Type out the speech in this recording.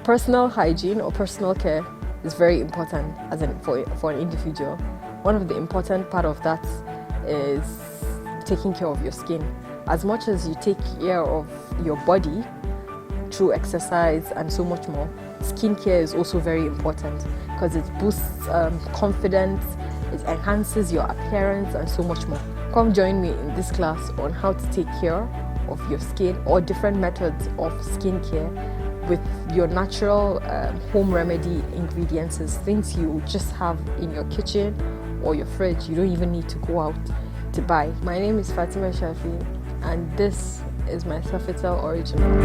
Personal hygiene or personal care is very important for an individual. One of the important part of that is taking care of your skin. As much as you take care of your body through exercise and so much more, skincare is also very important because it boosts confidence, it enhances your appearance and so much more. Come join me in this class on how to take care of your skin or different methods of skincare with your natural home remedy ingredients, things you just have in your kitchen or your fridge. You don't even need to go out to buy. My name is Fatima Shafi and this is my Sapphital Regimen.